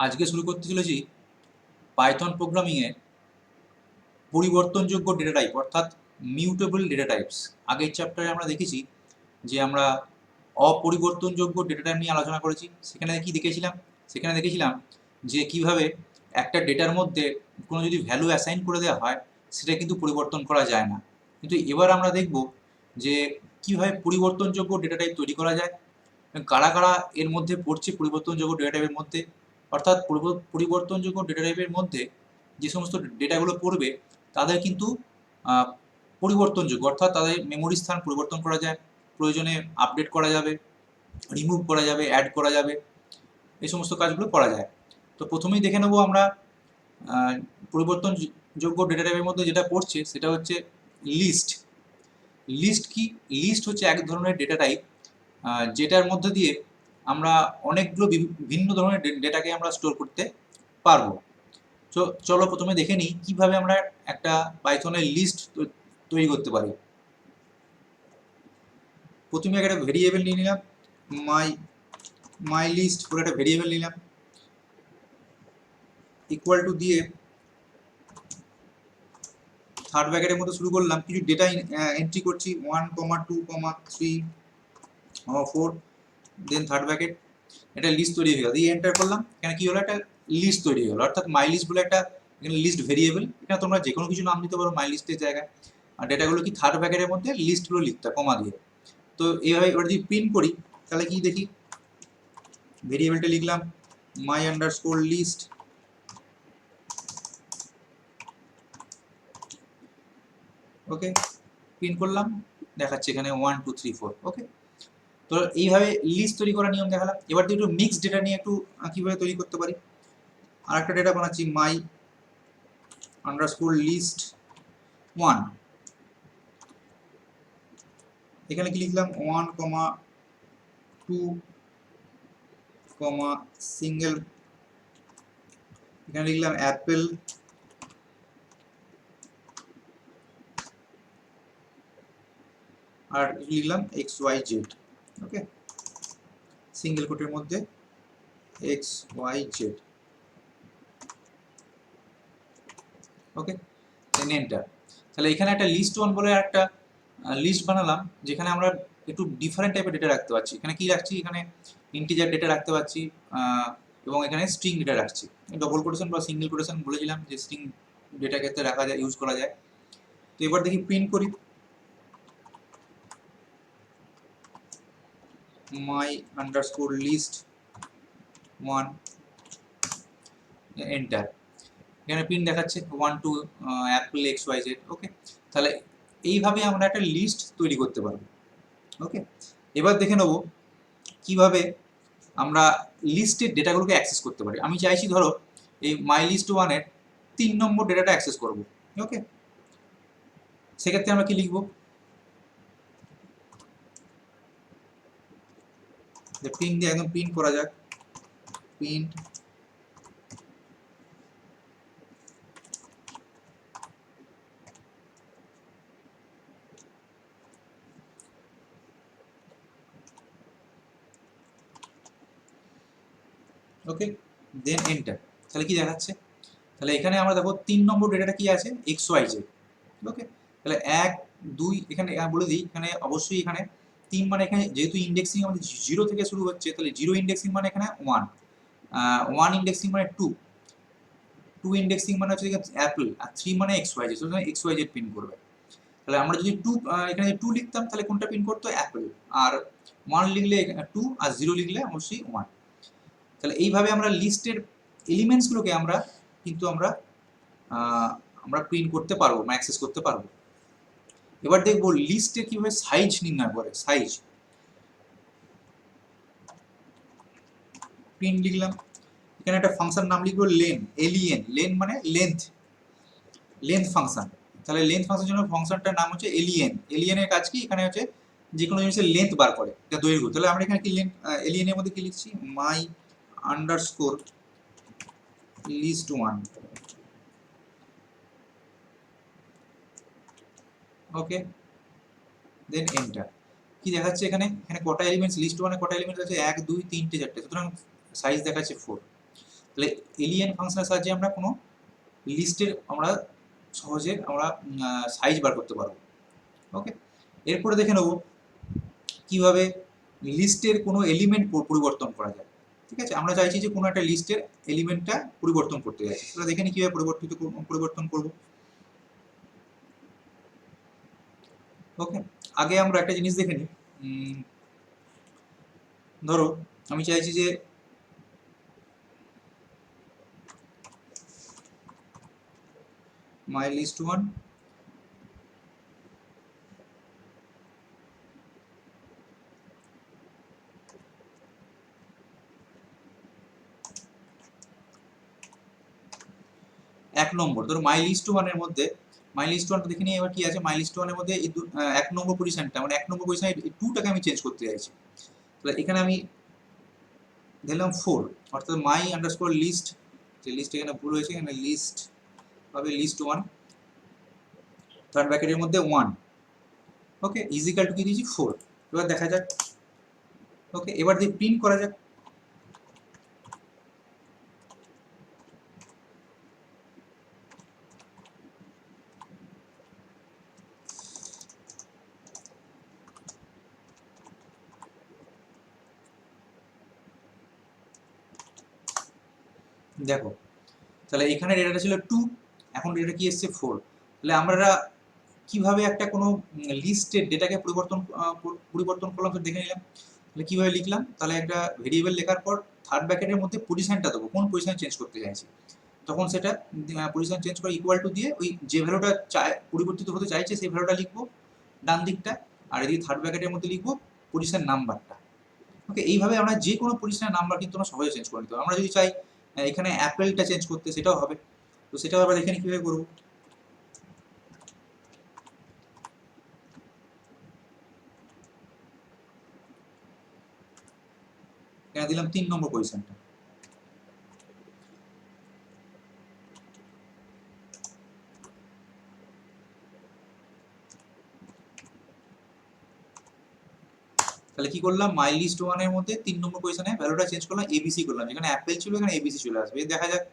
আজকে শুরু করতে চলেছি পাইথন প্রোগ্রামিংয়ে পরিবর্তনযোগ্য ডেটা টাইপ অর্থাৎ মিউটেবল ডেটা টাইপস। আগের চ্যাপ্টারে আমরা দেখেছি যে আমরা অপরিবর্তনযোগ্য ডেটা টাইপ নিয়ে আলোচনা করেছি। সেখানে দেখেছিলাম যে কিভাবে একটা ডেটার মধ্যে কোনো যদি ভ্যালু অ্যাসাইন করে দেওয়া হয় সেটা কিন্তু পরিবর্তন করা যায় না। কিন্তু এবার আমরা দেখব যে কিভাবে পরিবর্তনযোগ্য ডেটা টাইপ তৈরি করা যায়, কারা কারা এর মধ্যে পড়ছে পরিবর্তনযোগ্য ডেটা টাইপের মধ্যে। অর্থাৎ পরিবর্তনযোগ্য ডেটা টাইপের মধ্যে যে সমস্ত ডেটাগুলো পড়বে তাদের কিন্তু পরিবর্তনযোগ্য, অর্থাৎ তাদের মেমোরি স্থান পরিবর্তন করা যায়, প্রয়োজনে আপডেট করা যাবে, রিমুভ করা যাবে, অ্যাড করা যাবে, এই সমস্ত কাজগুলো করা যায়। তো প্রথমেই দেখে নেব আমরা পরিবর্তনযোগ্য ডেটা টাইপের মধ্যে যেটা পড়ছে সেটা হচ্ছে লিস্ট। লিস্ট কি? লিস্ট হচ্ছে এক ধরনের ডেটা টাইপ যেটার মধ্যে দিয়ে আমরা অনেকগুলো ভিন্ন ধরনের ডেটাকে আমরা স্টোর করতে পারবো। তো চলো প্রথমে দেখে নিই কিভাবে আমরা একটা পাইথনের লিস্ট তৈরি করতে পারি। প্রথমে একটা ভেরিয়েবল নিয়ে নিলাম, মাই লিস্ট বলে একটা ভেরিয়েবল নিলাম, ইকুয়াল টু দিয়ে থার্ড ব্র্যাকেটের মধ্যে শুরু করলাম, কিছু ডেটা এন্ট্রি করছি 1, 2, 3, 4, দেন থার্ড ব্র্যাকেট, এটা লিস্ট তৈরি হয়ে গেল, দিয়ে এন্টার করলাম। এখানে কি হলো, একটা লিস্ট তৈরি হলো, অর্থাৎ মাই লিস্ট বলে একটা এখানে লিস্ট ভেরিয়েবল। এখানে তোমরা যে কোনো কিছু নাম দিতে পারো মাই লিস্টের জায়গায়, আর ডেটাগুলো কি থার্ড ব্র্যাকেটের মধ্যে লিস্টগুলো লিখতে কমা দিয়ে। তো এইভাবে এবার যদি প্রিন্ট করি তাহলে কি দেখি, ভেরিয়েবলটা লিখলাম মাই আন্ডারস্কোর লিস্ট, ওকে, প্রিন্ট করলাম, দেখাচ্ছে এখানে 1, 2, 3, 4, ওকে। তো এইভাবে লিস্ট তৈরি করার নিয়ম দেখালাম। এবার একটু মিক্সড ডেটা নিয়ে একটু কিভাবে তৈরি করতে পারি। আর একটা ডেটা বানাচ্ছি মাই আন্ডারস্কোর লিস্ট 1, এখানে কি লিখলাম 1, 2, সিঙ্গেল, এখানে লিখলাম অ্যাপেল, আর লিখলাম XYZ, ওকে, সিঙ্গেল কোটের মধ্যে XYZ, ওকে, দেন এন্টার। তাহলে এখানে একটা লিস্ট 1 বলে একটা লিস্ট বানালাম, যেখানে আমরা একটু ডিফারেন্ট টাইপের ডেটা রাখতে পারছি। এখানে কি রাখছি, এখানে ইন্টিজার ডেটা রাখতে পারছি, এবং এখানে স্ট্রিং ডেটা রাখছি। ডবল কোটেশন বা সিঙ্গেল কোটেশন বলেছিলাম যে স্ট্রিং ডেটা ক্ষেত্রে রাখা যায়, ইউজ করা যায়। তো এবার দেখি প্রিন্ট করি মাই আন্ডারস্কোর লিস্ট 1, এন্টার। এখানে প্রিন্ট দেখাচ্ছে 1, 2, অ্যাপল XYZ, ওকে। তাহলে এইভাবে আমরা একটা লিস্ট তৈরি করতে পারবো, ওকে। এবার দেখে নেব কিভাবে আমরা লিস্টের ডেটাগুলোকে অ্যাক্সেস করতে পারি। আমি চাইছি ধরো এই মাই লিস্ট 1-এর 3 নম্বর ডেটাটা অ্যাক্সেস করব, ওকে। সেক্ষেত্রে আমরা কি লিখব, প্রিন্ট দিয়ে একদম প্রিন্ট করা যাক, প্রিন্ট ওকে, দেন এন্টার। তাহলে কি দেখাচ্ছে, তাহলে এখানে আমরা দেখো 3 নম্বর ডেটাটা কি আছে, XYZ, ওকে। তাহলে 1, 2, এখানে বলে দিই, এখানে অবশ্যই এখানে 3 মানে এখানে যেহেতু ইন্ডেক্সিং আমাদের 0 থেকে শুরু হচ্ছে, তাহলে 0 ইন্ডেক্সিং মানে এখানে 1, 1 ইন্ডেক্সিং মানে 2, 2 ইন্ডেক্সিং মানে হচ্ছে অ্যাপল, আর 3 মানে XYZ, সুতরাং XYZ প্রিন্ট করবে। তাহলে আমরা যদি 2 এখানে 2 লিখতাম তাহলে কোনটা প্রিন্ট করতো, অ্যাপল। আর 1 লিখলে 2, আর 0 লিখলে অবশ্যই 1। তাহলে এইভাবে আমরা লিস্টের এলিমেন্টসগুলোকে আমরা কিন্তু আমরা প্রিন্ট করতে পারবো, অ্যাক্সেস করতে পারবো। এবার দেখবো লিস্টে কিভাবে সাইজ নির্ণয় করে। সাইজ, প্রিন্ট লিখলাম, এখানে একটা ফাংশন নাম লিখবো লেন, এলিএন, লেন মানে লেন্থ, লেন্থ ফাংশন। তাহলে লেন্থ ফাংশনের জন্য ফাংশনটার নাম হচ্ছে এলিএন। এলিএনের কাজ কি, এখানে হচ্ছে যে কোনো জিনিসের লেন্থ বার করে, এটা দৈর্ঘ্য। তাহলে আমরা এখানে কি এলিএনের মধ্যে কি লিখছি, মাই আন্ডারস্কোর লিস্ট 1, ওকে, দেন এন্টার। কি দেখাচ্ছে এখানে, এখানে কটা এলিমেন্টস, লিস্ট 1-এ কটা এলিমেন্টস আছে, 1, 2, 3, 4, সুতরাং সাইজ দেখাচ্ছে 4। তাহলে এলিয়েন ফাংশনের সাহায্যে আমরা কোনো লিস্টের আমরা সহজে আমরা সাইজ বার করতে পারবো। ওকে, এরপরে দেখে নেব কিভাবে লিস্টের কোনো এলিমেন্ট পরিবর্তন করা যায়। ঠিক আছে, আমরা চাইছি যে কোনো একটা লিস্টের এলিমেন্টটা পরিবর্তন করতে চাইছি, সেটা দেখে নিই কীভাবে পরিবর্তন করব। ওকে, আগে আমরা একটা জিনিস দেখে নিই। ধরো আমি চাইছি যে মাই লিস্ট ওয়ান এক নম্বর, ধরো মাই লিস্ট ওয়ানের মধ্যে মাই লিস্ট ওয়ানটা দেখে নিই এবার কি আছে। মাই লিস্ট ওয়ানের মধ্যে এই এক নম্বর পজিশনটা, মানে এক নম্বর পজিশনে এই টুটাকে আমি চেঞ্জ করতে চাইছি। তাহলে এখানে আমি দিলাম 4, অর্থাৎ মাই আন্ডারস্কোর লিস্ট, যে লিস্ট এখানে ভুল হয়েছে, এখানে লিস্ট হবে লিস্ট ওয়ান, থার্ড ব্র্যাকেটের মধ্যে 1। ওকে, ইজিক্যাল টু কি দিয়েছি 4। এবার দেখা যাক। ওকে, এবার দিয়ে প্রিন্ট করা যাক। দেখো, তাহলে এখানে ডেটাটা ছিল 2, এখন ডেটা কি এসছে 4। তাহলে আমরা কিভাবে একটা কোনো লিস্টের ডেটাকে পরিবর্তন করলাম তো দেখে নিলাম। তাহলে কীভাবে লিখলাম, তাহলে একটা ভেরিয়েবল লেখার পর থার্ড ব্র্যাকেটের মধ্যে পজিশনটা দেবো, কোন পজিশনে চেঞ্জ করতে চাইছি, তখন সেটা পজিশন চেঞ্জ করে ইকুয়াল টু দিয়ে ওই যে ভ্যালুটা পরিবর্তিত হতে চাইছে সেই ভ্যালুটা লিখবো ডান দিকটা, আর এদিকে থার্ড ব্র্যাকেটের মধ্যে লিখবো পজিশন নাম্বারটা। ওকে, এইভাবে আমরা যে কোনো পজিশনের নাম্বার কিন্তু আমরা সহজে চেঞ্জ করে নিতে পারবো। আমরা যদি চাই এখানে অ্যাপেলটা চেঞ্জ করতে, সেটাও হবে। তো সেটাও আমরা এখানে কীভাবে করবো, এখানে দিলাম 3 নম্বর পজিশনটা। তাহলে কি করলাম, মাই লিস্ট ওয়ানের মধ্যে 3 নম্বর পজিশনে ভ্যালুটা চেঞ্জ করলাম, এবিসি করলাম, যেখানে অ্যাপেল ছিল এখানে এবিসি চলে আসবে। দেখা যাক।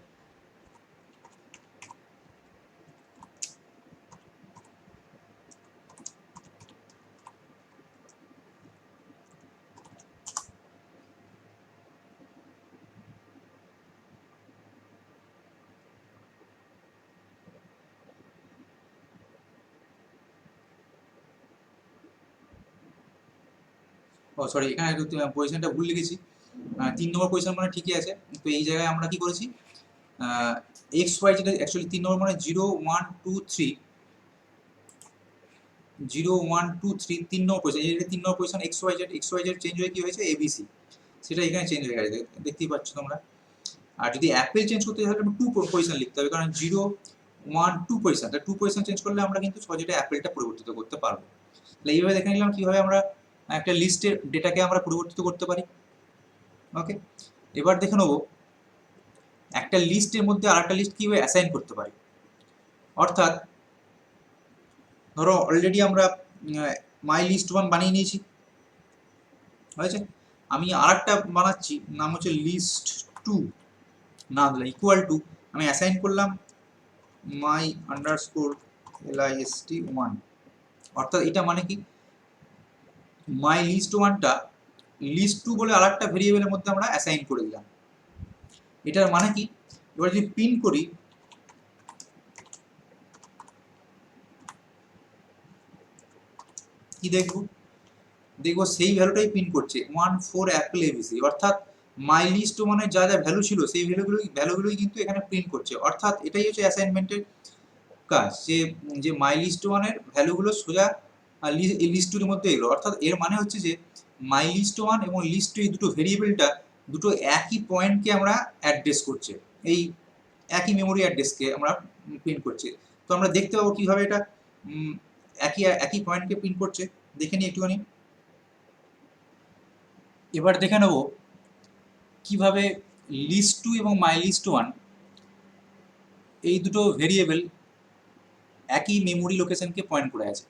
ও সরি, এখানে একটু পজিশনটা ভুল লিখেছি। 3 নম্বর পজিশন মানে ঠিকই আছে, তো এই জায়গায় আমরা কি করেছি, এক্স ওয়াই যেটা অ্যাকচুয়ালি 3 নম্বর মানে 0 1 2 3, 0 1 2 3 3 নম্বর পজিশন, এই 3 number position X Y Z change হয়ে কি হয়েছে এবিসি, সেটা এখানে চেঞ্জ হয়ে গেছে, দেখতেই পাচ্ছ তোমরা। আর যদি অ্যাপেল চেঞ্জ করতে চাই তাহলে 2 পজিশন লিখতে হবে, কারণ 0 1 2 পজিশন, তাহলে 2 পজিশন চেঞ্জ করলে আমরা কিন্তু সহজে অ্যাপেলটা পরিবর্তিত করতে পারবো। তাহলে এইভাবে দেখে নিলাম কিভাবে আমরা একটা লিস্টের ডেটাকে আমরা পরিবর্তিত করতে পারি। ওকে, এবার দেখে নেবো একটা লিস্টের মধ্যে আরেকটা লিস্ট কিভাবে অ্যাসাইন করতে পারি। অর্থাৎ ধরো অলরেডি আমরা মাই লিস্ট ওয়ান বানিয়ে নিয়েছি, হয়েছে। আমি আরেকটা বানাচ্ছি, নাম হচ্ছে লিস্ট টু, না দিলাম ইকুয়াল টু, আমি অ্যাসাইন করলাম মাই আন্ডারস্কোর list ওয়ান। অর্থাৎ এটা মানে কি, মাই লিস্ট ওয়ানটা লিস্ট টু বলে আরেকটা ভেরিয়েবলের মধ্যে আমরা অ্যাসাইন করে দিলাম। এটার মানে কি, এবার যদি প্রিন্ট করি, কি দেখবো, দেখবো সেই ভ্যালুটাই প্রিন্ট করছে 14 অ্যাপেল এবিসি। অর্থাৎ মাই লিস্ট মানে যা যা ভ্যালু ছিল সেই ভ্যালুগুলোই কিন্তু এখানে প্রিন্ট করছে। অর্থাৎ এটাই হচ্ছে অ্যাসাইনমেন্টের কাজ, যে যে মাই লিস্ট ওয়ানের ভ্যালুগুলো সোজা লিস্ট টুর মধ্যে এলো। অর্থাৎ এর মানে হচ্ছে যে মাই লিস্ট ওয়ান এবং লিস্ট টু, এই দুটো ভেরিয়েবলটা দুটো একই পয়েন্টকে আমরা অ্যাড্রেস করছে, এই একই মেমোরি অ্যাড্রেসকে আমরা প্রিন্ট করছে। তো আমরা দেখতে পাবো কীভাবে এটা একই একই পয়েন্টকে প্রিন্ট করছে, দেখে নিই একটুখানি। এবার দেখে নেব কিভাবে লিস্ট টু এবং মাই লিস্ট ওয়ান এই দুটো ভেরিয়েবল একই মেমোরি লোকেশনকে পয়েন্ট করে আছে।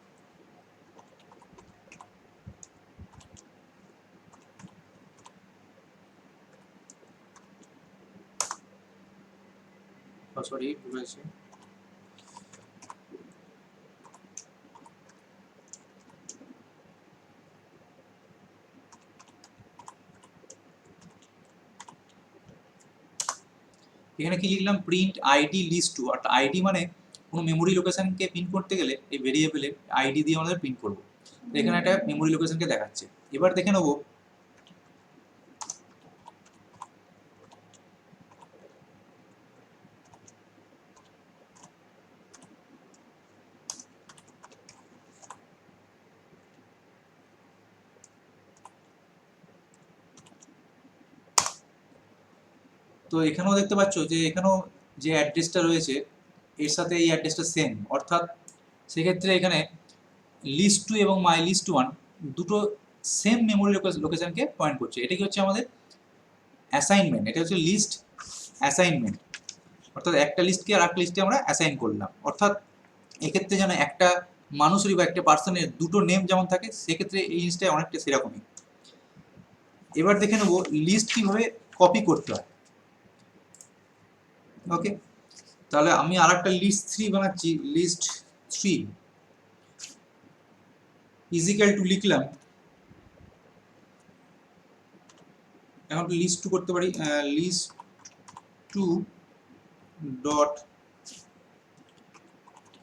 সরি ভুলেছি। এখানে কি লিখলাম, প্রিন্ট আইডি লিস্ট টু, অর্থাৎ আইডি মানে কোনো মেমোরি লোকেশনকে প্রিন্ট করতে গেলে এই ভেরিয়েবলের আইডি দিয়ে আমাদের প্রিন্ট করবো। তো এখানে একটা মেমোরি লোকেশনকে দেখাচ্ছে। এবার দেখে নেবো তো এখানেও দেখতে পাচ্ছ যে এখানেও যে অ্যাড্রেসটা রয়েছে এর সাথে এই অ্যাড্রেসটা সেম, অর্থাৎ সেক্ষেত্রে এখানে লিস্ট টু এবং মাই লিস্ট ওয়ান দুটো সেম মেমোরি লোকেশনকে পয়েন্ট করছে। এটা কি হচ্ছে আমাদের অ্যাসাইনমেন্ট, এটা হচ্ছে লিস্ট অ্যাসাইনমেন্ট, অর্থাৎ একটা লিস্টকে আর একটা লিস্টে আমরা অ্যাসাইন করলাম। অর্থাৎ এক্ষেত্রে যেন একটা মানুষেরই বা একটা পার্সনের দুটো নেম যেমন থাকে, সেক্ষেত্রে এই জিনিসটা অনেকটা সেরকমই। এবার দেখে নেবো লিস্ট কীভাবে কপি করতে হয়। ওকে, তাহলে আমি আর একটা লিস্ট 3 বানাচ্ছি। লিস্ট 3 ইজিক্যাল টু লিখলাম, এখন লিস্ট 2 করতে পারি, লিস্ট 2 ডট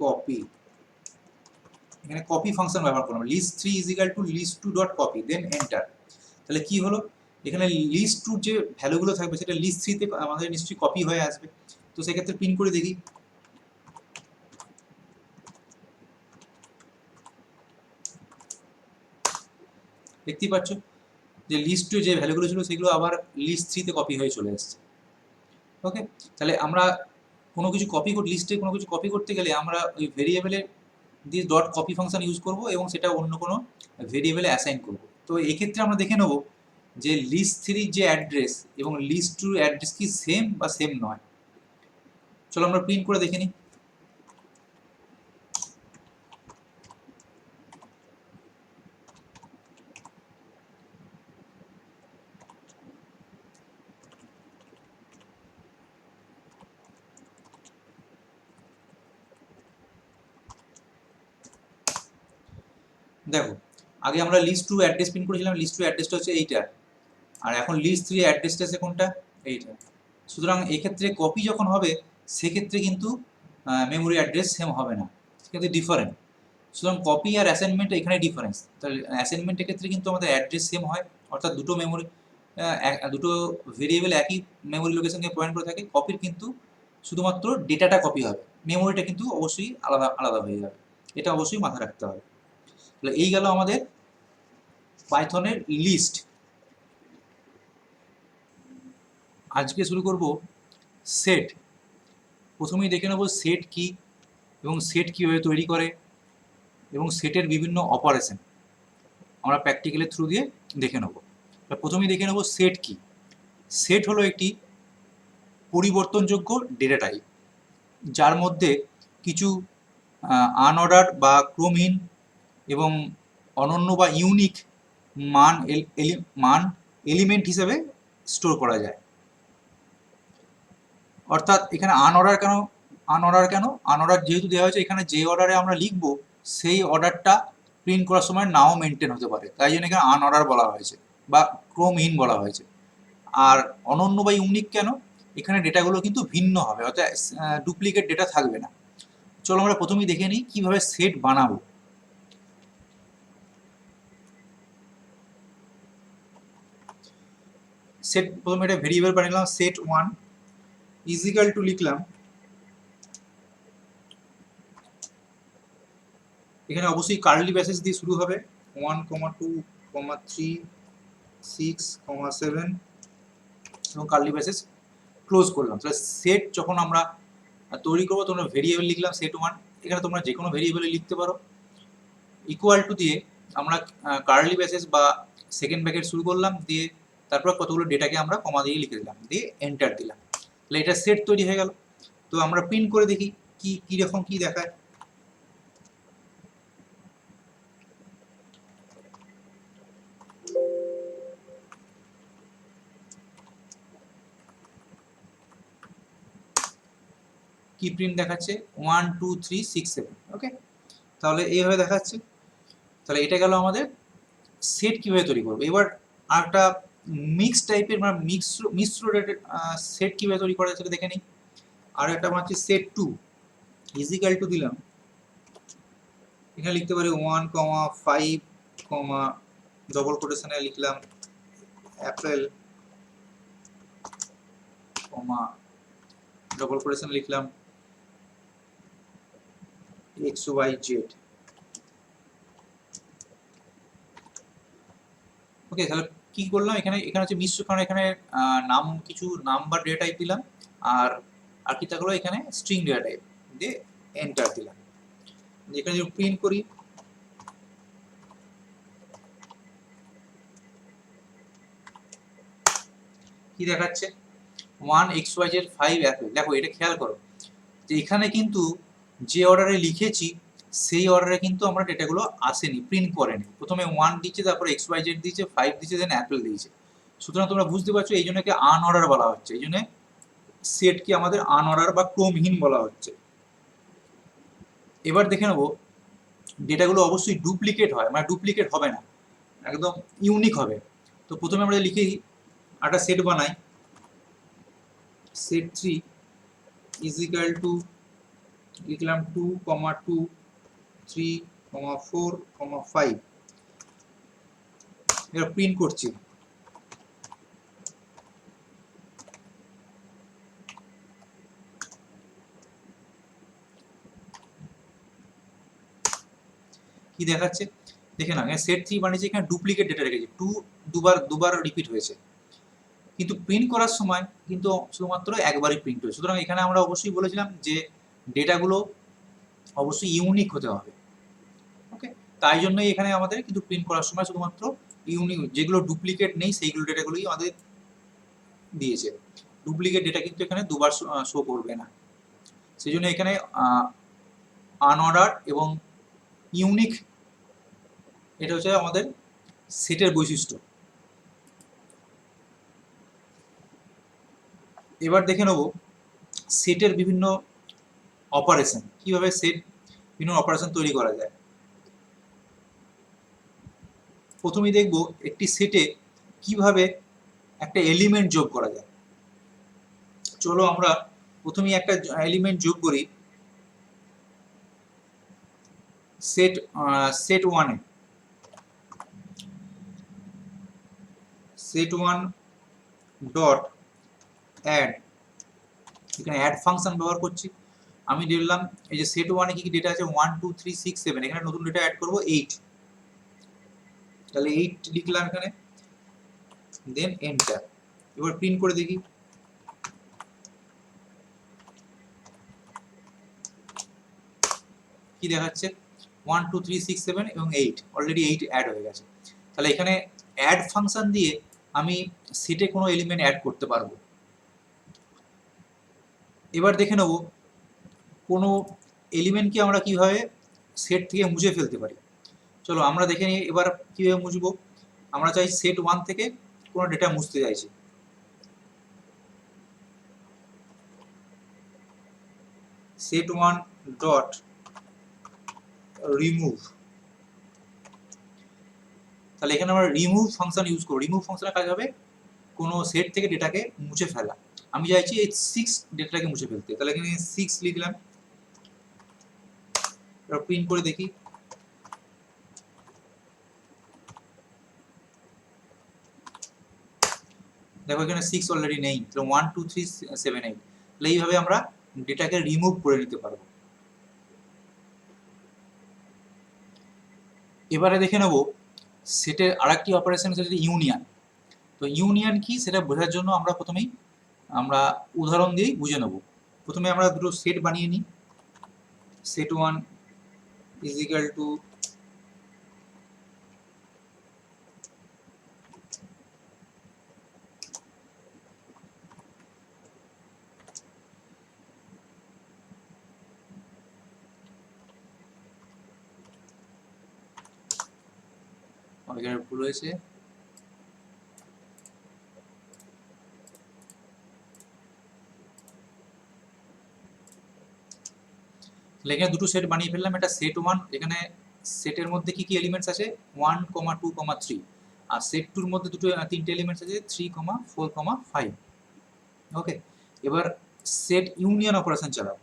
কপি। এখানে কপি ফাংশন ব্যবহার করলাম, list 3 is equal to list 2 dot copy, then enter. তাহলে কি হলো, এখানে লিস্ট 2 যে ভ্যালুগুলো থাকবে সেটা লিস্ট 3 তে আমাদের নিশ্চয়ই কপি হয়ে আসবে। তো সেক্ষেত্রে প্রিন্ট করে দেখি, দেখতেই পাচ্ছ যে লিস্ট 2 যে ভ্যালুগুলো ছিল সেগুলো আবার লিস্ট 3 তে কপি হয়ে চলে এসেছে। ওকে, তাহলে আমরা কোনো কিছু কপি করতে, লিস্টে কোনো কিছু কপি করতে গেলে আমরা ওই ভেরিয়েবলের দিয়ে ডট কপি ফাংশন ইউজ করব এবং সেটা অন্য কোনো ভেরিয়েবলে অ্যাসাইন করব। তো এক্ষেত্রে আমরা দেখে নেব যে লিস্ট 3 যে অ্যাড্রেস এবং লিস্ট 2 অ্যাড্রেস কি সেম বা সেম নয়। চলো আমরা প্রিন্ট করে দেখে নিই। দেখো, আগে আমরা লিস্ট 2 অ্যাড্রেস প্রিন্ট করেছিলাম, লিস্ট 2 অ্যাড্রেসটা হচ্ছে এইটা, আর এখন লিস্ট 3 অ্যাড্রেসটা আছে কোনটা, এইটা। সুতরাং এক্ষেত্রে কপি যখন হবে সেক্ষেত্রে কিন্তু মেমোরি অ্যাড্রেস সেম হবে না, কিন্তু ডিফারেন্ট। সুতরাং কপি আর অ্যাসাইনমেন্ট এখানে ডিফারেন্স। তাহলে অ্যাসাইনমেন্টের ক্ষেত্রে কিন্তু আমাদের অ্যাড্রেস সেম হয়, অর্থাৎ দুটো মেমোরি দুটো ভেরিয়েবল একই মেমোরি লোকেশনকে পয়েন্ট করে থাকে। কপির কিন্তু শুধুমাত্র ডেটাটা কপি হবে, মেমোরিটা কিন্তু অবশ্যই আলাদা আলাদা হয়ে যাবে, এটা অবশ্যই মাথায় রাখতে হবে। তাহলে এই গেল আমাদের পাইথনের লিস্ট। আজকে শুরু করব সেট। প্রথমেই দেখে নেব সেট কি এবং সেট কীভাবে তৈরি করে এবং সেটের বিভিন্ন অপারেশন আমরা প্র্যাকটিক্যালের থ্রু দিয়ে দেখে নেব। প্রথমেই দেখে নেব সেট কি। সেট হলো একটি পরিবর্তনযোগ্য ডেটা টাইপ, যার মধ্যে কিছু আনঅর্ডার বা ক্রমহীন এবং অনন্য বা ইউনিক মান এলিমেন্ট হিসেবে স্টোর করা যায়। অর্থাৎ এখানে আনঅর্ডার যেহেতু দেওয়া হয়েছে, এখানে যে অর্ডারে আমরা লিখব সেই অর্ডারটা প্রিন্ট করার সময় নাও মেনটেন হতে পারে, তাই জন্য এখানে আনঅর্ডার বলা হয়েছে বা ক্রমহীন বলা হয়েছে। আর অনন্য বা ইউনিক কেন, এখানে ডেটাগুলো কিন্তু ভিন্ন হবে, অর্থাৎ ডুপ্লিকেট ডেটা থাকবে না। চলো আমরা প্রথমেই দেখে নিই কীভাবে সেট বানাবো। সেট, প্রথমে একটা ভেরিয়েবল বানালাম সেট 1 ইজিক্যাল টু লিখলাম, এখানে অবশ্যই কার্লি ব্রেসেস দিয়ে শুরু হবে, 1, 2, 3, 6, 7 এবং কার্লি ব্রেসেস ক্লোজ করলাম। তাহলে সেট যখন আমরা তৈরি করবো তোমরা ভেরিয়েবল লিখলাম সেট 1, এখানে তোমরা যে কোনো ভেরিয়েবলে লিখতে পারো। ইকুয়াল টু দিয়ে আমরা কার্লি ব্রেসেস বা সেকেন্ড ব্র্যাকেট শুরু করলাম, দিয়ে তারপর কতগুলো ডেটাকে আমরা কমা দিয়ে লিখে দিলাম, দিয়ে এন্টার দিলাম। তাহলে এটা সেট তৈরি হয়ে গেল। তো আমরা প্রিন্ট করে দেখি কি কীরকম কী দেখায়। কি প্রিন্ট দেখাচ্ছে 1 2 3 6 7। ওকে, তাহলে এইভাবে দেখাচ্ছে। তাহলে এটা গেল আমাদের সেট কিভাবে তৈরি করবো। এবার আরেকটা মিক্স টাইপের মানে মিশ্র সেট কিভাবে তৈরি করা যায় সেটা দেখে নিই। আর একটা হচ্ছে সেট 2 ইজিক্যাল টু দিলাম, এখানে লিখতে পারি 1 5 ডবল কোটেশনে লিখলাম অ্যাপেল ডবল কোটেশনে লিখলাম XYZ। ওকে, তাহলে কি করলাম, এখানে হচ্ছে মিশ্র, কারণ এখানে নাম কিছু নাম্বার ডেটা টাইপ দিলাম আর আর কি থাকলো এখানে স্ট্রিং ডেটা টাইপ দিয়ে এন্টার দিলাম। এখানে যদি প্রিন্ট করি কি দেখাচ্ছে 1 XYZ 5 অ্যাপেল। দেখো এটা খেয়াল করো যে এখানে কিন্তু যে অর্ডারে লিখেছি সেই অর্ডারে কিন্তু আমরা ডেটাগুলো আসেনি, প্রিন্ট করেনি। প্রথমে 1 দিচ্ছে, তারপরে XYZ দিয়েছে, 5 দিচ্ছে, দেন অ্যাপেল দিয়েছে। সুতরাং তোমরা বুঝতে পারছো এই জন্য কি আনঅর্ডার বলা হচ্ছে, এই জন্য সেটকে আমাদের আনঅর্ডার বা ক্রমহীন বলা হচ্ছে। এবার দেখে নেবো ডেটাগুলো অবশ্যই ডুপ্লিকেট হয়, মানে ডুপ্লিকেট হবে না, একদম ইউনিক হবে। তো প্রথমে আমরা লিখি একটা সেট বানাই, সেট 3 ইজিক্যাল টু লিখলাম 2 2 3 4 5। এবার প্রিন্ট করছি, কি দেখাচ্ছে দেখে না, সেট 3 বানিয়েছে, এখানে ডুপ্লিকেট ডেটা রেখেছে, 2 দুবার রিপিট হয়েছে, কিন্তু প্রিন্ট করার সময় কিন্তু শুধুমাত্র একবারই প্রিন্ট হয়েছে। সুতরাং এখানে আমরা অবশ্যই বলেছিলাম যে ডেটাগুলো অবশ্যই ইউনিক হতে হবে। ওকে, তাই জন্যই এখানে আমাদের কিন্তু প্রিন্ট করার সময় শুধুমাত্র ইউনিক, যেগুলো ডুপ্লিকেট নেই সেইগুলো ডেটাগুলোই আমাদের দিয়েছে। ডুপ্লিকেট ডেটা কিন্তু এখানে দুবার শো করবে না, সেই জন্য এখানে আনঅর্ডার এবং ইউনিক, এটা হচ্ছে আমাদের সেটের বৈশিষ্ট্য। এবার দেখে নেব সেটের বিভিন্ন অপারেশন, কিভাবে সেট বিভিন্ন অপারেশন তৈরি করা যায়। প্রথমেই দেখব একটি সেটে কিভাবে একটা এলিমেন্ট যোগ করা যায়। চলো আমরা প্রথমেই একটা এলিমেন্ট যোগ করি সেট 1-এ। সেট 1 ডট অ্যাড, এখানে অ্যাড ফাংশন ব্যবহার করছি। আমি দিলাম এই যে সেট 1-এ কি কি ডেটা আছে 1 2 3 6 7, এখানে নতুন ডেটা অ্যাড করব 8, তাহলে 8 লিখলাম এখানে, দেন এন্টার। এবার প্রিন্ট করে দেখি কি দেখাচ্ছে 1 2 3 6 7 এবং 8, অলরেডি 8 অ্যাড হয়ে গেছে। তাহলে এখানে অ্যাড ফাংশন দিয়ে আমি সেটে কোনো এলিমেন্ট অ্যাড করতে পারবো। এবার দেখে নেব কোনো এলিমেন্টকে আমরা কিভাবে সেট থেকে মুছে ফেলতে পারি। চলো আমরা দেখে নিই এবার কিভাবে মুছবো। আমরা চাই সেট 1 থেকে কোনো ডেটা মুছতে চাইছি, সেট 1 ডট রিমুভ। তাহলে এখানে আমরা রিমুভ ফাংশন ইউজ করব। রিমুভ ফাংশনের কাজ হবে কোনো সেট থেকে ডেটাকে মুছে ফেলা। আমি চাইছি এই 6 ডেটাটাকে মুছে ফেলতে, তাহলে এখানে 6 লিখলাম, এবার প্রিন্ট করে দেখি দেখো এখানে 6 অলরেডি নেই, তাহলে 1 2 3 7 8। তাহলে এইভাবে আমরা ডেটাকে রিমুভ করে নিতে পারবো। এবারে দেখে নেব সেটের আরেকটি অপারেশন হচ্ছে ইউনিয়ন। তো ইউনিয়ন কি সেটা বোঝার জন্য আমরা প্রথমেই আমরা উদাহরণ দিয়েই বুঝে নেব। প্রথমে আমরা দুটো সেট বানিয়ে নিই, সেট 1 ইজ ইকুয়াল টু এখানে ভুল হয়েছে, তাহলে এখানে দুটো সেট বানিয়ে ফেললাম, এটা সেট ওয়ান, এখানে সেটের মধ্যে কি কি এলিমেন্টস আছে 1, 2, 3, আর সেট টুর মধ্যে তিনটে এলিমেন্টস আছে 3, 4, 5। ওকে, এবার সেট ইউনিয়ন অপারেশন চালাবো।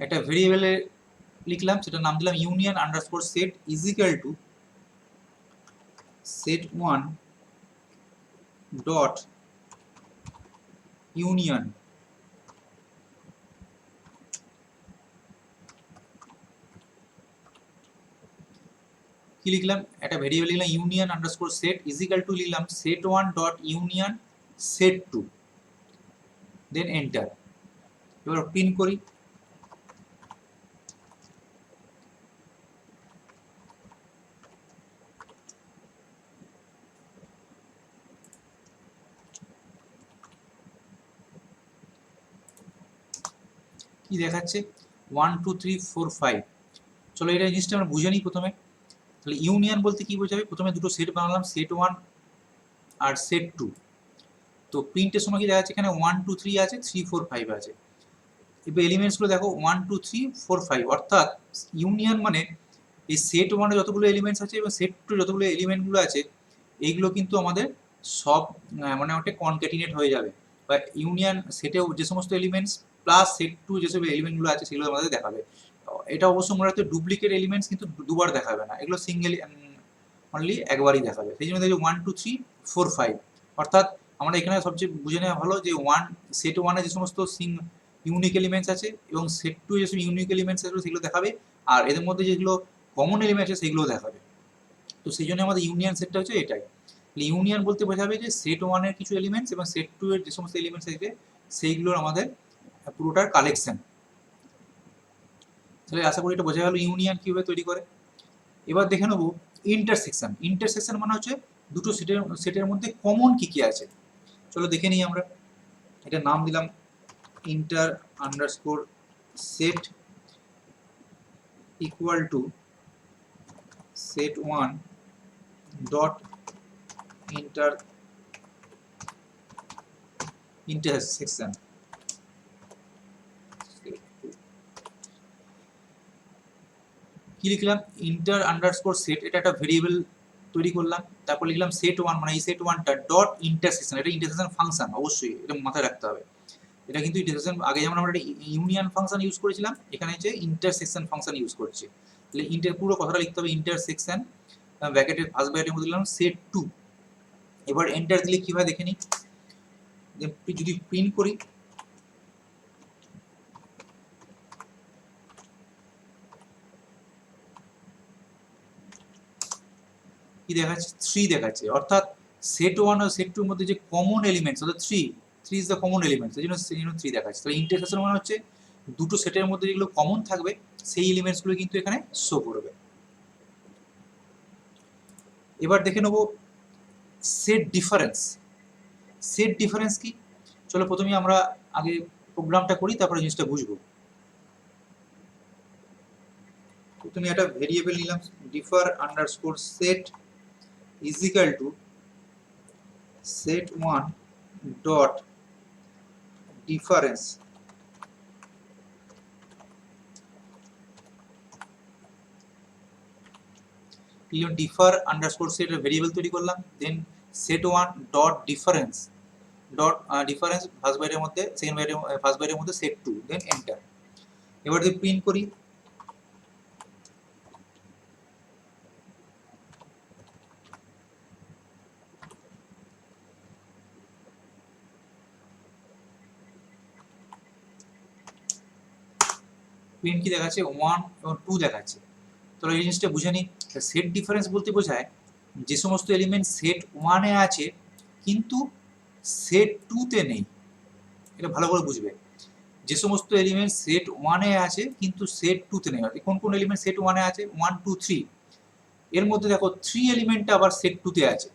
একটা ভেরিয়েবলে লিখলাম, সেটার নাম দিলাম union underscore set is equal to set one dot union কি লিখলাম, একটা ভেরিয়েবল লিখলাম union underscore set is equal to লিখলাম set one dot union set two, then enter. এবার প্রিন্ট করি, কি দেখাচ্ছে 1, 2, 3, 4, 5। চলো এটা জিনিসটা আমরা বুঝে নিই প্রথমে। তাহলে ইউনিয়ন বলতে কি বোঝাবে, প্রথমে দুটো সেট বানালাম সেট ওয়ান আর সেট টু। তো প্রিন্টের সময় কি দেখা যাচ্ছে এখানে 1, 2, 3 আছে, 3, 4, 5 আছে। এবার এলিমেন্টসগুলো দেখো 1, 2, 3, 4, 5, অর্থাৎ ইউনিয়ন মানে এই সেট ওয়ানে যতগুলো এলিমেন্টস আছে এবং সেট টু যতগুলো এলিমেন্টগুলো আছে এইগুলো কিন্তু আমাদের সব মানে ওটা কনক্যাটিনেট হয়ে যাবে, বা ইউনিয়ন সেটেও যে সমস্ত এলিমেন্টস প্লাস সেট টু যেসব এলিমেন্টগুলো আছে সেগুলো আমাদের দেখাবে। এটা অবশ্য মনে রাখতে ডুপ্লিকেট এলিমেন্টস কিন্তু দুবার দেখাবে না, এগুলো সিঙ্গেল অনলি একবারই দেখাবে। সেই জন্য দেখি 1, 2, 3, 4, 5, অর্থাৎ আমরা এখানে সবচেয়ে বুঝে নেওয়া ভালো যে সেট ওয়ানে যে সমস্ত ইউনিক এলিমেন্টস আছে এবং সেট টু যেসব ইউনিক এলিমেন্টস আছে সেগুলো দেখাবে, আর এদের মধ্যে যেগুলো কমন এলিমেন্ট আছে সেগুলো দেখাবে। তো সেই জন্য আমাদের ইউনিয়ন সেটটা হচ্ছে এটাই। ইউনিয়ন বলতে বোঝাবে যে সেট ওয়ানের কিছু এলিমেন্টস এবং সেট টু এর যে সমস্ত এলিমেন্টস আছে সেইগুলোর আমাদের পুরোটার কালেকশন। তাহলে আশা করি এটা বোঝা গেল ইউনিয়ন কীভাবে তৈরি করে। এবার দেখে নেবো ইন্টারসেকশন। ইন্টারসেকশন মানে হচ্ছে দুটো সেটের মধ্যে কমন কি কি আছে। চলো দেখে নিই আমরা। এটার নাম দিলাম inter underscore set equal to set one dot intersection. কি লিখলাম ইন্টার আন্ডারস্কোর সেট, এটা একটা ভেরিয়েবল তৈরি করলাম, তারপর লিখলাম সেট ওয়ান মানে এই সেট ওয়ানটা ডট ইন্টারসেকশন, এটা ইন্টারসেকশন ফাংশন, অবশ্যই এটা মাথায় রাখতে হবে। এটা কিন্তু ইন্টারসেকশন, আগে যেমন আমরা ইউনিয়ন ফাংশন ইউজ করেছিলাম, এখানে হচ্ছে ইন্টারসেকশন ফাংশন ইউজ করছি। তাহলে পুরো কথাটা লিখতে হবে ইন্টারসেকশন ব্র্যাকেটের ফার্স্ট ব্র্যাকেটের মধ্যে দিলাম সেট টু। এবার এন্টার দিলে কিভাবে দেখে নিই, যদি প্রিন্ট করি কি দেখাচ্ছে 3 দেখাচ্ছে, অর্থাৎ সেট ওয়ান আর সেট টুর মধ্যে যে কমন এলিমেন্টস অর্থাৎ 3 ইজ দ্য কমন এলিমেন্টস, এই জন্য 3 দেখাচ্ছে। তাহলে ইন্টারসেকশন মানে হচ্ছে দুটো সেটের মধ্যে যেগুলো কমন থাকবে সেই এলিমেন্টসগুলো কিন্তু এখানে শো করবে। এবার দেখে নেবো সেট ডিফারেন্স। সেট ডিফারেন্স কি, চলো প্রথমে আমরা আগে প্রোগ্রামটা করি তারপরে জিনিসটা বুঝবো। প্রথমে একটা ভেরিয়েবল নিলাম differ underscore set is equal to set one dot difference. Differ underscore set variable তৈরি করলাম, then set one dot difference first বাইরের মধ্যে সেকেন্ড বাইরের ফার্স্ট বাইরের মধ্যে সেট টু, দেন এন্টার। এবার যদি প্রিন্ট করি প্রিন্ট কি দেখাচ্ছে 1 এবং 2 দেখাচ্ছে। তাহলে এই জিনিসটা বুঝে নিই, সেট ডিফারেন্স বলতে বোঝায় যে সমস্ত এলিমেন্ট সেট ওয়ানে আছে কিন্তু সেট টুতে নেই। এটা ভালো করে বুঝবে, যে সমস্ত এলিমেন্ট সেট ওয়ানে আছে কিন্তু সেট টুতে নেই। কোন কোন এলিমেন্ট সেট ওয়ানে আছে 1, 2, 3, এর মধ্যে দেখো 3 এলিমেন্টটা আবার সেট টুতে আছে,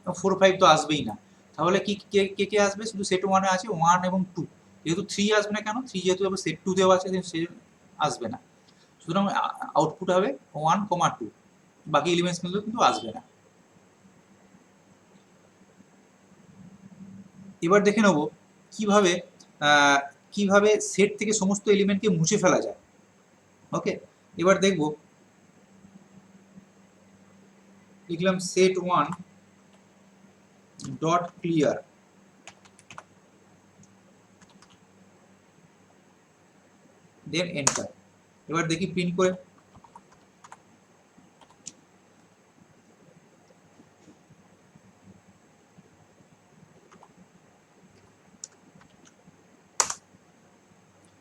4, 5 তো আসবেই না। তাহলে কি কে কে আসবে, শুধু সেট ওয়ানে আছে 1 এবং 2, যেহেতু 3 আসবে না কেন, 3 যেহেতু আবার সেট টুতেও আছে সে আসবে না, সুতরাং আউটপুট হবে 1, 2, বাকি এলিমেন্টস কিন্তু আসবে না। এবার দেখে নেব কিভাবে কিভাবে সেট থেকে সমস্ত এলিমেন্টকে মুছে ফেলা যায়। ওকে, এবার দেখব, লিখলাম set1 ডট ক্লিয়ার, দেন এন্টার। এবার দেখি প্রিন্ট করে।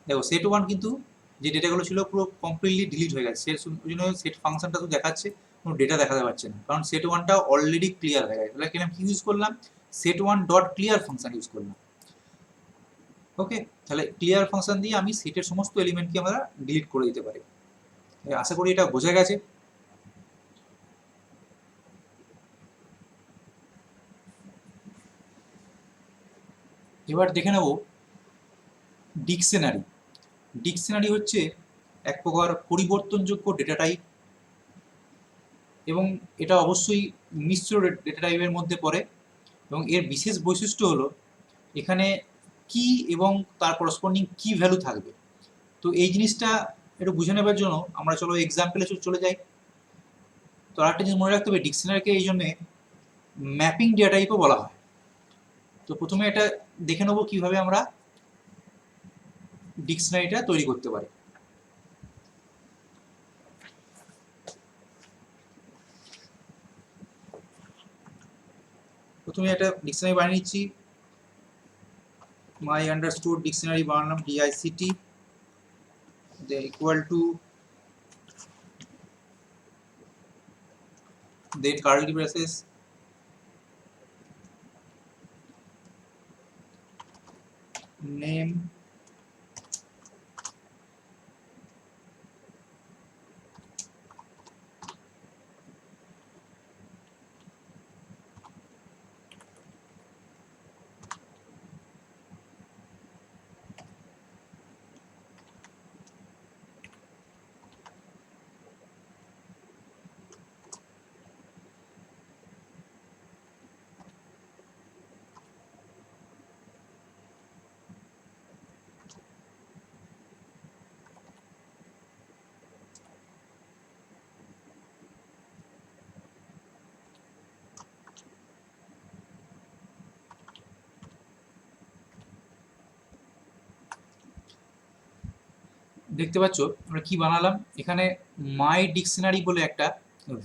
দেখো set1 কিন্তু যে ডেটাগুলো ছিল পুরো কমপ্লিটলি ডিলিট হয়ে গেছে, ওই জন্য সেট ফাংশনটা তো দেখাচ্ছে, কোনো ডেটা দেখাতে পারছে না, কারণ set1টা অলরেডি ক্লিয়ার হয়ে গেছে। তাহলে কি ইউজ করলাম, set1 dot clear function use করলাম। ওকে, তাহলে ক্লিয়ার ফাংশন দিয়ে আমি সেটের সমস্ত এলিমেন্টকে আমরা ডিলিট করে দিতে পারি। আশা করি এটা বোঝা গেছে। এবার দেখে নেব ডিকশনারি। ডিকশনারি হচ্ছে এক প্রকার পরিবর্তনযোগ্য ডেটা টাইপ, এবং এটা অবশ্যই মিশ্র ডেটা টাইপের মধ্যে পড়ে, এবং এর বিশেষ বৈশিষ্ট্য হলো এখানে কি এবং তার করসপন্ডিং কি ভ্যালু থাকবে। তো এই জিনিসটা একটু বুঝে নেবার জন্য আমরা চলো এক্সাম্পলে চলে যাই। তো আরেকটা জিনিস মনে রাখতে হবে, ডিকশনারিকে এই জন্যে ম্যাপিং ডেটা টাইপও বলা হয়। তো প্রথমে এটা দেখে নেবো কিভাবে আমরা ডিকশনারিটা তৈরি করতে পারি। প্রথমে একটা ডিকশনারি বানিয়ে নিচ্ছি, my underscore dictionary বানালাম dict, then equal to, then curly braces, name, দেখতে পাচ্ছ আমরা কি বানালাম এখানে, মাই ডিকশনারি বলে একটা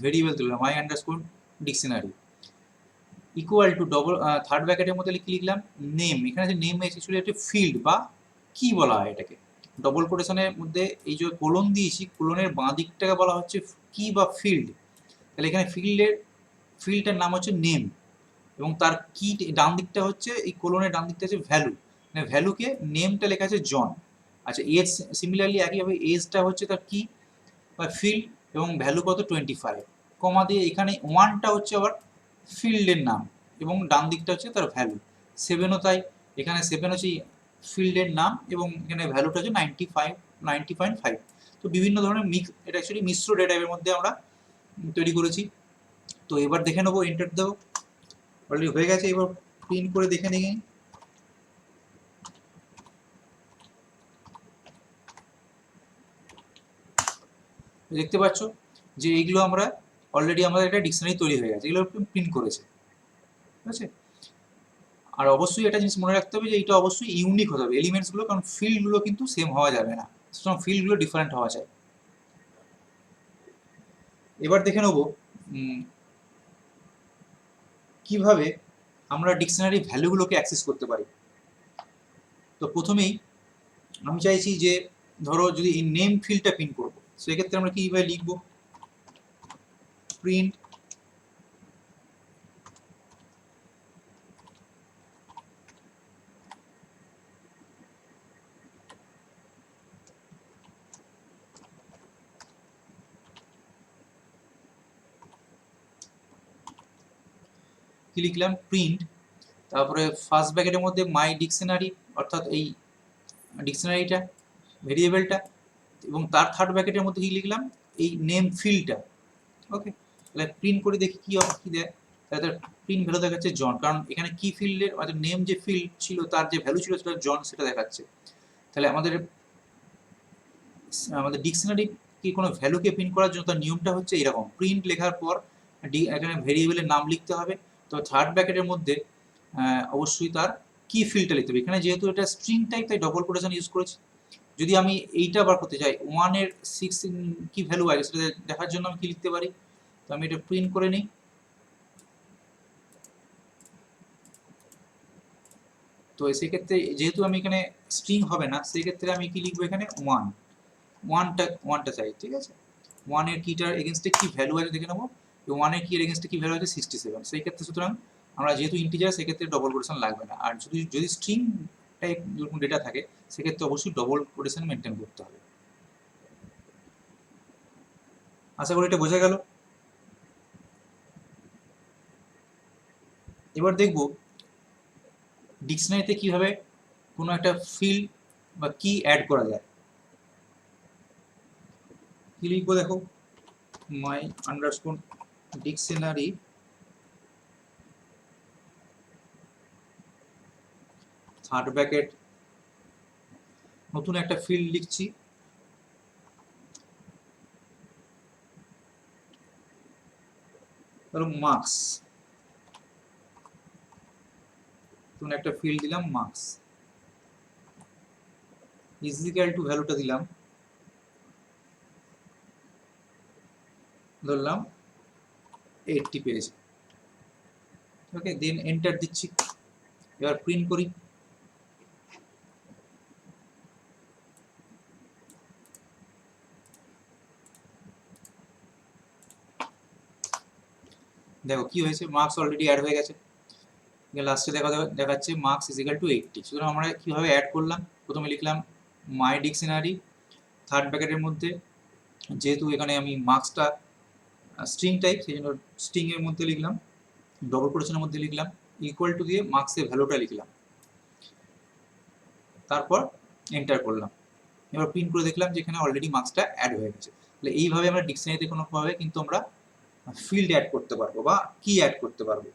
ভেরিয়েবল তুললাম, my underscore dictionary equal to double third ব্র্যাকেটের মধ্যে কি লিখলাম, নেম। এখানে যে নেম অ্যাকচুয়ালি একটা ফিল্ড বা কি বলা হয় এটাকে, ডবল কোটেশনের মধ্যে এই যে কোলন দিয়েছি, কোলনের বাঁ দিকটাকে বলা হচ্ছে কি বা ফিল্ড। তাহলে এখানে ফিল্ডটার নাম হচ্ছে নেম, এবং তার কি ডান দিকটা হচ্ছে, এই কোলনের ডান দিকটা হচ্ছে ভ্যালু, মানে ভ্যালুকে নেমটা লেখা আছে জন। আচ্ছা, এজ সিমিলারলি একইভাবে এজটা হচ্ছে তার কি বা ফিল্ড, এবং ভ্যালু কত 25, কমা দিয়ে এখানে ওয়ানটা হচ্ছে আবার ফিল্ডের নাম, এবং ডান দিকটা হচ্ছে তার ভ্যালু। 7ও তাই, এখানে 7 হচ্ছে ফিল্ডের নাম, এবং এখানে ভ্যালুটা হচ্ছে 90.5। তো বিভিন্ন ধরনের এটা অ্যাকচুয়ালি মিশ্র ডেটা টাইপের মধ্যে আমরা তৈরি করেছি। তো এবার দেখে নেবো, এন্টার দেবো, অলরেডি হয়ে গেছে। এবার প্রিন্ট করে দেখে নিই। দেখতে পাচ্ছ যে এইগুলো আমরা অলরেডি আমাদের একটা ডিকশনারি তৈরি হয়ে গেছে, এগুলো প্রিন্ট করেছে, ঠিক আছে। আর অবশ্যই একটা জিনিস মনে রাখতে হবে যে এটা অবশ্যই ইউনিক হতে হবে এলিমেন্টসগুলো, কারণ ফিল্ডগুলো কিন্তু সেম হওয়া যাবে না, সুতরাং ফিল্ডগুলো ডিফারেন্ট হওয়া চাই। এবার দেখে নেব কিভাবে আমরা ডিকশনারি ভ্যালুগুলোকে অ্যাক্সেস করতে পারি। তো প্রথমেই আমি চাইছি যে ধরো যদি এই নেম ফিল্ডটা প্রিন্ট করবো, সেক্ষেত্রে আমরা কিভাবে লিখবো, প্রিন্ট কি লিখলাম, প্রিন্ট, তারপরে ফার্স্ট ব্র্যাকেটের মধ্যে মাই ডিকশনারি, অর্থাৎ এই ডিকশনারিটা ভেরিয়েবলটা, এবং তার থার্ড ব্র্যাকেটের মধ্যে কি লিখলাম, এই নেম ফিল্ডটা। ওকে, তাহলে প্রিন্ট করে দেখি কি দেয়। তাহলে প্রিন্ট ভ্যালু দেখাচ্ছে জন, কারণ এখানে কি ফিল্ডের নেম যে ফিল্ড ছিল তার যে ভ্যালু ছিল সেটা জন, সেটা দেখাচ্ছে। তাহলে আমাদের ডিকশনারি কি কোনো ভ্যালুকে প্রিন্ট করার জন্য তার নিয়মটা হচ্ছে এরকম, প্রিন্ট লেখার পর এখানে ভেরিয়েবলের নাম লিখতে হবে। তো থার্ড ব্র্যাকেটের মধ্যে অবশ্যই তার কি ফিল্ডটা লিখতে হবে। এখানে যেহেতু এটা স্ট্রিং টাইপ তাই ডবল কোটেশন ইউজ করেছি। যদি আমি এইটা বার করতে চাই 1-এর 6 কি ভ্যালু আছে সেটা দেখার জন্য আমি কি লিখতে পারি, তো আমি এটা প্রিন্ট করে নিই। তো সেক্ষেত্রে যেহেতু আমি এখানে স্ট্রিং হবে না, সেক্ষেত্রে আমি কি লিখবো এখানে 1টা চাই, ঠিক আছে। 1-এর কিটার এগেনস্টে কি ভ্যালু আছে দেখে নেবো। 1-এর কি এগেনস্টে কি ভ্যালু আছে 67, সেই ক্ষেত্রে সুতরাং আমরা যেহেতু ইন্টিজার সেক্ষেত্রে ডবল কোটেশন লাগবে না। আর যদি স্ট্রিং টাইপ যেরকম ডেটা থাকে সেক্ষেত্রে অবশ্যই ডবল কোটেশন মেনটেন করতে হবে। আশা করি এটা বোঝা গেল। এবার দেখব ডিকশনারিতে কিভাবে কোনো একটা ফিল্ড বা কি অ্যাড করা যায়। কি লিখবো দেখো, মাই আন্ডারস্কোর ডিকশনারি থার্ড ব্র্যাকেট, নতুন একটা ফিল্ড লিখছি, ধরো মার্কস, নতুন একটা ফিল্ড দিলাম মার্কস, ইজিক্যাল টু ভ্যালুটা দিলাম ধরলাম 80 পেয়েছে। ওকে, দেন এন্টার দিচ্ছি। এবার প্রিন্ট করি। দেখো কি হয়েছে, মার্কস অলরেডি অ্যাড হয়ে গেছে। লাস্টে দেখাচ্ছে মার্কস ইজ ইকাল টু 80। সুতরাং আমরা কিভাবে অ্যাড করলাম, প্রথমে লিখলাম মাই ডিকশনারি থার্ড ব্র্যাকেটের মধ্যে, যেহেতু এখানে আমি মার্কসটা স্ট্রিং টাইপ সেই জন্য স্ট্রিং এর মধ্যে লিখলাম, ডবল কোটেশনের মধ্যে লিখলাম, ইকুয়াল টু দিয়ে মার্কসের ভ্যালুটা লিখলাম, তারপর এন্টার করলাম। এবার প্রিন্ট করে দেখলাম যে এখানে অলরেডি মার্কসটা অ্যাড হয়ে গেছে। তাহলে এইভাবে আমরা ডিকশনারিতে কোনোভাবে কিন্তু আমরা ফিল্ড অ্যাড করতে পারবো বা কি অ্যাড করতে পারবো।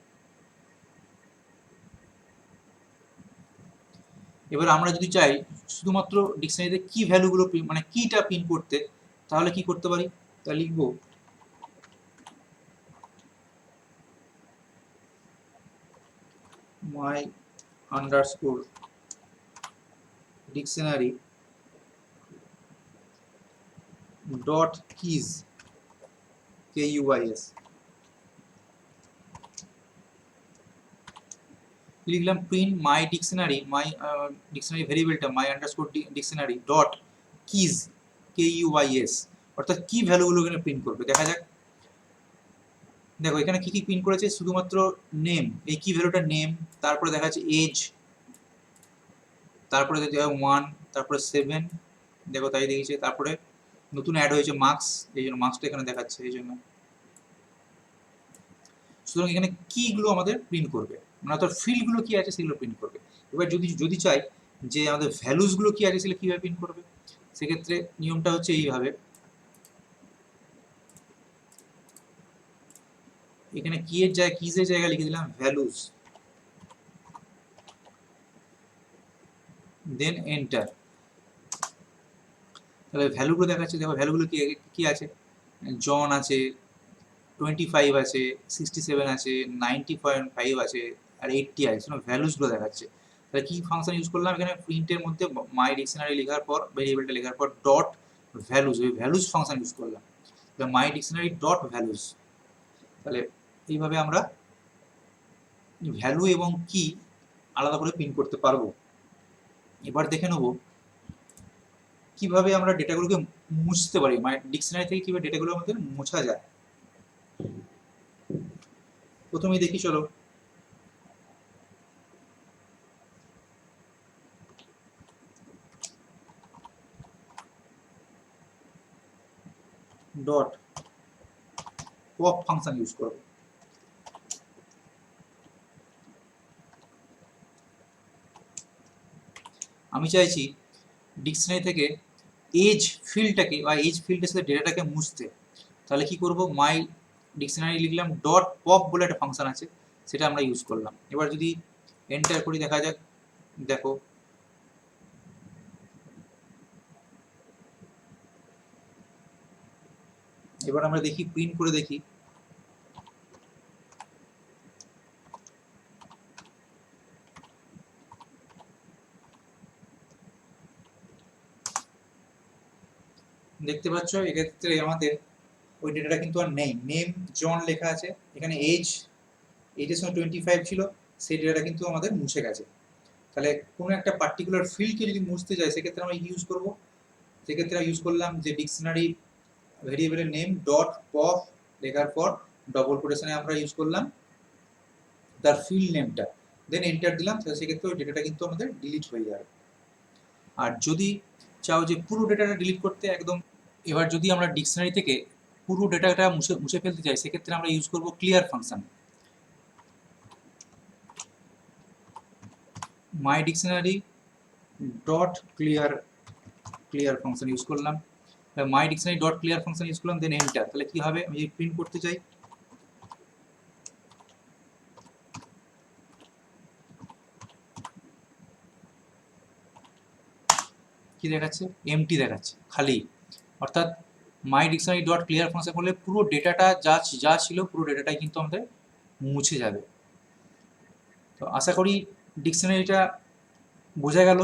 এবার আমরা যদি চাই শুধুমাত্র ডিকশনারিতে কি ভ্যালুগুলো মানে কিটা প্রিন্ট করতে, তাহলে কি করতে পারি, তা লিখবো my underscore dictionary dot keys KUIS, লিখলাম print my dictionary, my dictionary ভেরিয়েবলটা my underscore dictionary dot keys KUIS, অর্থাৎ কি ভ্যালুগুলো এখানে প্রিন্ট করবে। দেখা যাক, দেখো এখানে কি কি প্রিন্ট করেছে, শুধুমাত্র নেম, এই কি ভ্যালুটা নেম, তারপরে দেখা যাচ্ছে এজ, তারপরে দেখা 1, তারপরে 7, দেখো তাই দেখিয়েছে, তারপরে নতুন অ্যাড হয়েছে মার্কস, এই জন্য মার্কসটা এখানে দেখাচ্ছে এই জন্য। সুতরাং এখানে কিগুলো আমাদের প্রিন্ট করবে, মানে অর্থাৎ ফিল্ডগুলো কি আছে সেগুলো প্রিন্ট করবে। এবার যদি চাই যে আমাদের ভ্যালুসগুলো কি আছে সেগুলো কীভাবে প্রিন্ট করবে, সেক্ষেত্রে নিয়মটা হচ্ছে এইভাবে, এখানে কি এর জায়গায় কিজের জায়গায় লিখে দিলাম ভ্যালুস, দেন এন্টার। তাহলে ভ্যালুগুলো দেখাচ্ছে, দেখো ভ্যালুগুলো কি আছে, জন আছে, 25 আছে, 67 আছে, 90.5 আছে, আর 80 আছে, ভ্যালুসগুলো দেখাচ্ছে। তাহলে কি ফাংশন ইউজ করলাম, এখানে প্রিন্টের মধ্যে মাই ডিকশনারি লেখার পর ভেরিয়েবলটা লেখার পর ডট ভ্যালুস, ওই ভ্যালুস ফাংশন ইউজ করলাম, তাহলে মাই ডিকশনারি ডট ভ্যালুস। তাহলে এইভাবে আমরা ভ্যালু এবং কি আলাদা করে প্রিন্ট করতে পারবো। এবার দেখে নেব কিভাবে আমরা ডেটাগুলোকে মুছতে পারি, মাই ডিকশনারি থেকে কিভাবে ডেটাগুলো আমাদের মোছা যায়। প্রথমেই দেখি চলো, ডট পপ ফাংশন ইউজ করব। আমি চাইছি ডিকশনারি থেকে এজ ফিল্ডটাকে বা এজ ফিল্ডের সাথে ডেটাটাকে মুছতে, তাহলে কি করব, মাই ডিকশনারি লিখলাম ডট পপ বলে একটা ফাংশন আছে, সেটা আমরা ইউজ করলাম। এবার যদি এন্টার করি দেখা যাক, দেখো এবার আমরা দেখি, প্রিন্ট করে দেখি। দেখতে পাচ্ছ এক্ষেত্রে আমাদের ওই ডেটাটা কিন্তু আর নেই। নেম জন লেখা আছে, এখানে এইজের সঙ্গে 25 ছিল, সেই ডেটাটা কিন্তু আমাদের মুছে গেছে। তাহলে কোনো একটা পার্টিকুলার ফিল্ডকে যদি মুছতে চাই সেক্ষেত্রে আমরা ইউজ করব, সেক্ষেত্রে ইউজ করলাম যে ডিকশনারি ভেরিয়েবলের নেম ডট পপ লেখার পর ডবল কোটেশনে আমরা ইউজ করলাম তার ফিল্ড নেমটা, দেন এন্টার দিলাম, তাহলে সেক্ষেত্রে ওই ডেটাটা কিন্তু আমাদের ডিলিট হয়ে যাবে। আর যদি চাও যে পুরো ডেটাটা ডিলিট করতে একদম, এবার যদি আমরা ডিকশনারি থেকে পুরো ডেটাটা মুছে ফেলতে চাই সেক্ষেত্রে আমরা ইউজ করব clear function. My dictionary dot clear function use করলাম, my dictionary dot clear function use করলাম, দেন এন্টার। তাহলে কি হবে, আমি যদি প্রিন্ট করতে চাই কি দেখাচ্ছে, এমটি দেখাচ্ছে, খালি। অর্থাৎ মাই ডিকশনারি ডট ক্লিয়ার ফাংশন করলে পুরো ডেটাটা যা ছিল পুরো ডেটাটাই কিন্তু আমাদের মুছে যাবে। তো আশা করি ডিকশনারিটা বোঝা গেল।